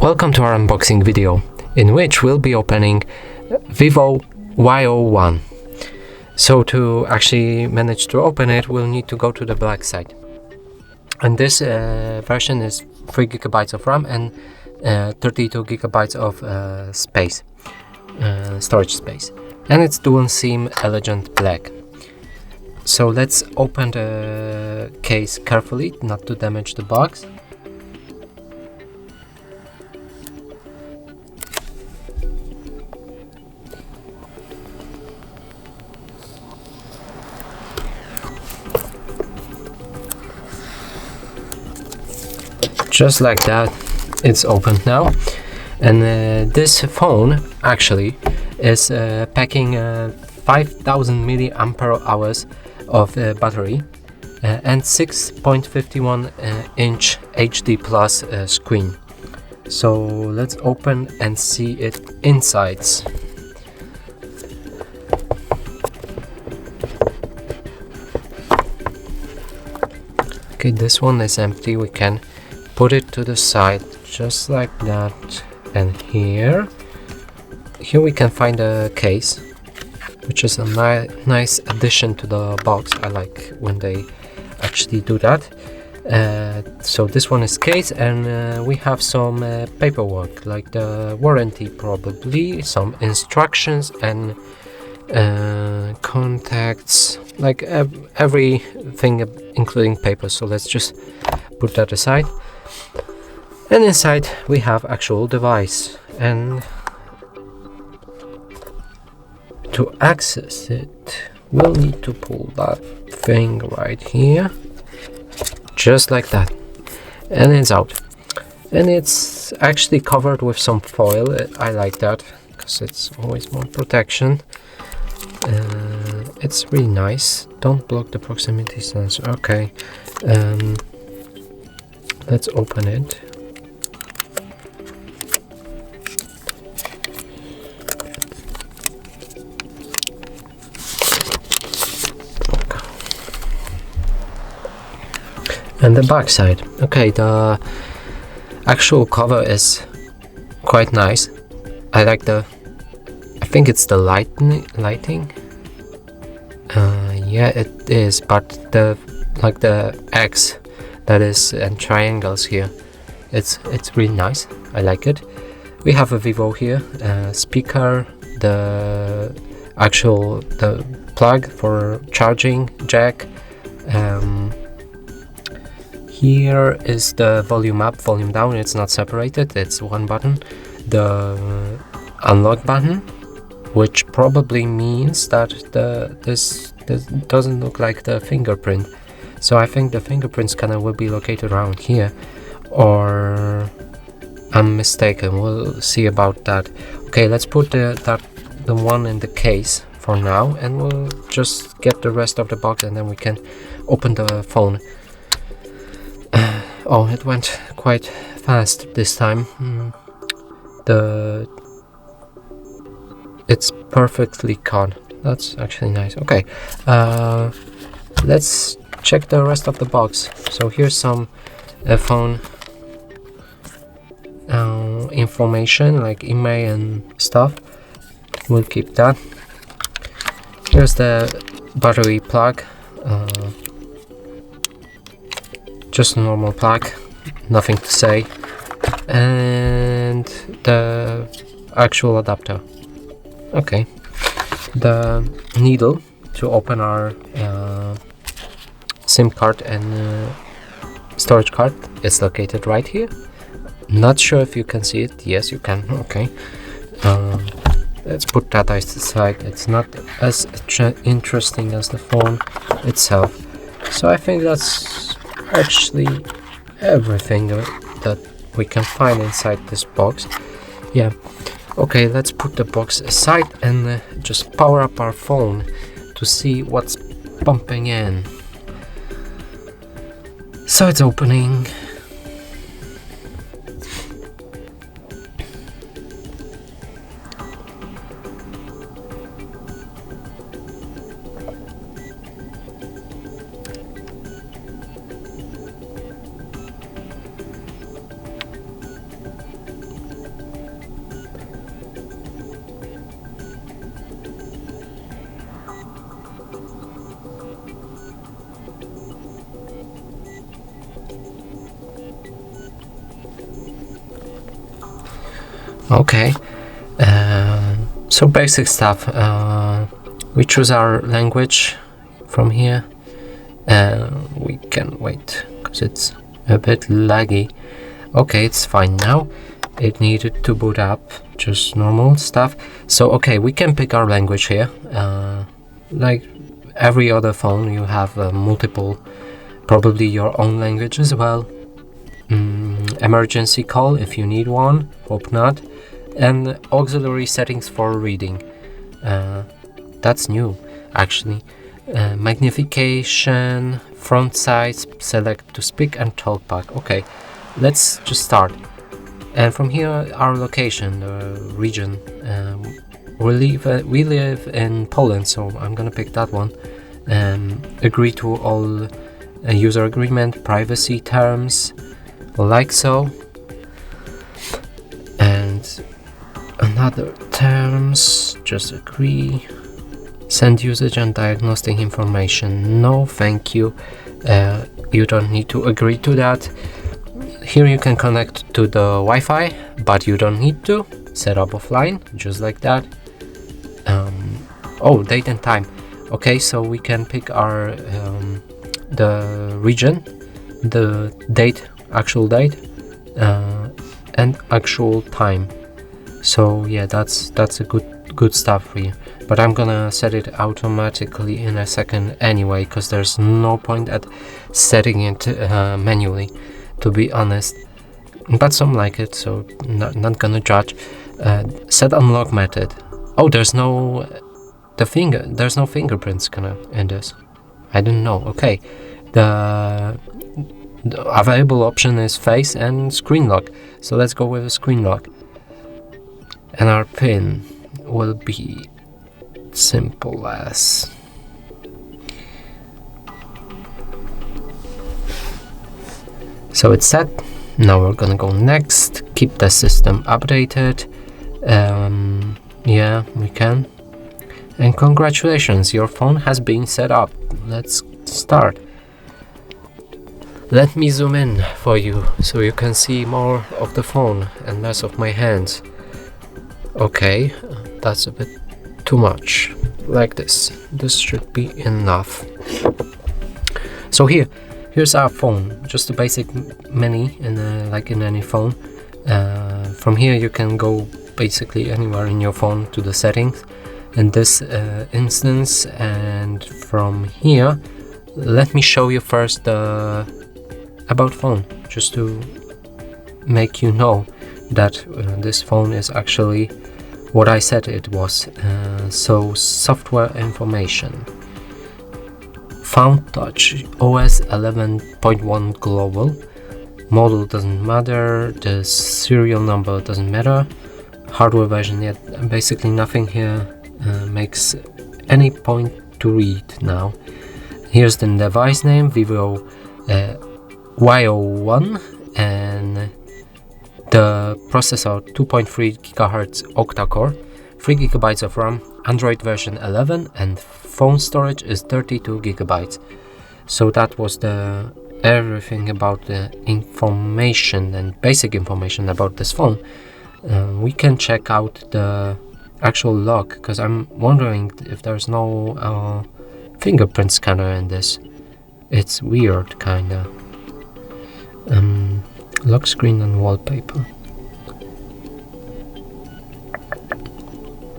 Welcome to our unboxing video, in which we'll be opening Vivo Y01. So to actually manage to open it, we'll need to go to the black side. And this version is 3 GB of RAM and 32 GB of storage space. And it's dual SIM Elegant Black. So let's open the case carefully, not to damage the box. Just like that, it's opened now. And this phone actually is packing 5000 mAh of battery and 6.51 inch HD plus screen. So let's open and see it insides. Okay, this one is empty. We can put it to the side just like that, and here we can find a case, which is a nice addition to the box. I like when they actually do that. So this one is case, and we have some paperwork like the warranty, probably some instructions and contacts, like everything including paper. So let's just put that aside. And inside we have actual device, and to access it we'll need to pull that thing right here, just like that, and it's out. And it's actually covered with some foil. I like that because it's always more protection. It's really nice. Don't block the proximity sensor. Okay, let's open it. And the back side. Okay, the actual cover is quite nice. I like I think it's the lighting. Yeah, it is, but the X that is and triangles here, it's really nice. I like it. We have a Vivo here, speaker, the plug for charging jack. Here is the volume up, volume down. It's not separated, it's one button. The unlock button, which probably means that this doesn't look like the fingerprint. So I think the fingerprint scanner will be located around here, or I'm mistaken. We'll see about that. Okay, let's put the one in the case for now, and we'll just get the rest of the box, and then we can open the phone. Oh, it went quite fast this time. It's perfectly caught. That's actually nice. Okay, let's check the rest of the box. So here's some phone information like email and stuff. We'll keep that. Here's the battery plug. Just a normal plug, nothing to say, and the actual adapter. Okay, the needle to open our SIM card and storage card is located right here. Not sure if you can see it. Yes, you can. Okay, let's put that aside. It's not as interesting as the phone itself. So I think that's actually everything that we can find inside this box. Yeah, okay, let's put the box aside and just power up our phone to see what's pumping in. So it's opening. Okay, so basic stuff. We choose our language from here. We can wait because it's a bit laggy. Okay, it's fine now. It needed to boot up, just normal stuff. So okay, we can pick our language here. Like every other phone, you have multiple, probably your own language as well. Emergency call if you need one, hope not. And auxiliary settings for reading. That's new, actually. Magnification, front size, select to speak and talk back. Okay, let's just start. And from here, our location, the region. We live in Poland, so I'm gonna pick that one. Agree to all user agreement, privacy terms, like so. And another terms, just agree. Send usage and diagnostic information. No, thank you. You don't need to agree to that. Here you can connect to the Wi-Fi, but you don't need to. Set up offline, just like that. Oh, date and time. Okay, so we can pick our the region, the date, actual date, and actual time. So yeah, that's a good stuff for you. But I'm gonna set it automatically in a second anyway, because there's no point at setting it manually, to be honest. But some like it, so not gonna judge. Set unlock method. Oh, there's no fingerprints kinda in this. I didn't know. Okay, the available option is face and screen lock. So let's go with a screen lock. And our pin will be simple as so it's set. Now we're gonna go next. Keep the system updated. Yeah, we can. And congratulations, your phone has been set up. Let's start. Let me zoom in for you so you can see more of the phone and less of my hands. Okay, that's a bit too much. Like this. This should be enough. So here's our phone. Just a basic menu, like in any phone. From here you can go basically anywhere in your phone to the settings. In this instance, and from here, let me show you first the about phone, just to make you know that this phone is actually what I said it was. So software information, Found Touch, OS 11.1 global, model doesn't matter, the serial number doesn't matter, hardware version yet, basically nothing here makes any point to read now. Here's the device name, Vivo Y01, and the processor 2.3 GHz octa-core, 3 GB of RAM, Android version 11, and phone storage is 32 GB. So that was the everything about the information and basic information about this phone. We can check out the actual lock, because I'm wondering if there's no fingerprint scanner in this. It's weird, kinda. Lock screen and wallpaper.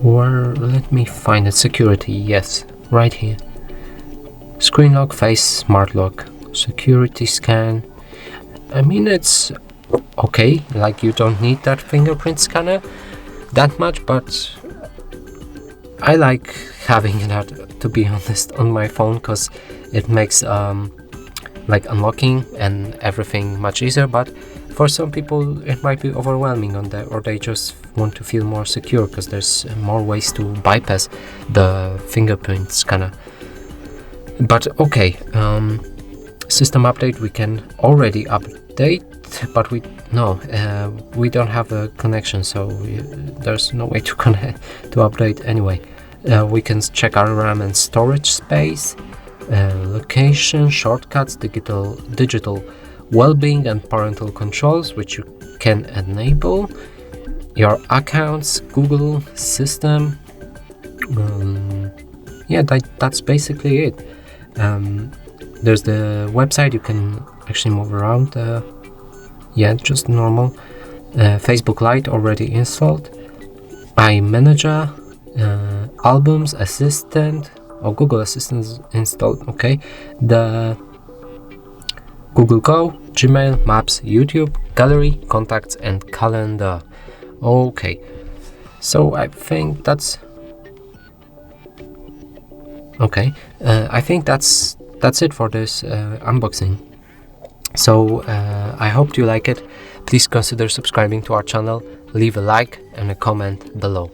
Where? Let me find it. Security, yes, right here. Screen lock, face, smart lock, security scan. I mean, it's okay, like you don't need that fingerprint scanner that much, but I like having that, to be honest, on my phone, because it makes like unlocking and everything much easier. But for some people it might be overwhelming on that, or they just want to feel more secure because there's more ways to bypass the fingerprint scanner. But okay, system update, we can already update, but we don't have a connection, so there's no way to connect to update anyway. We can check our RAM and storage space, location, shortcuts, digital well-being and parental controls, which you can enable. your accounts, Google system. Yeah, that's basically it. There's the website, you can actually move around. Yeah, just normal. Facebook Lite already installed. iManager, Albums, Assistant, or Google Assistant installed. Okay, the Google Go, Gmail, Maps, YouTube, Gallery, Contacts, and Calendar. Okay, so I think that's okay. I think that's it for this unboxing. So I hope you like it. Please consider subscribing to our channel, leave a like and a comment below.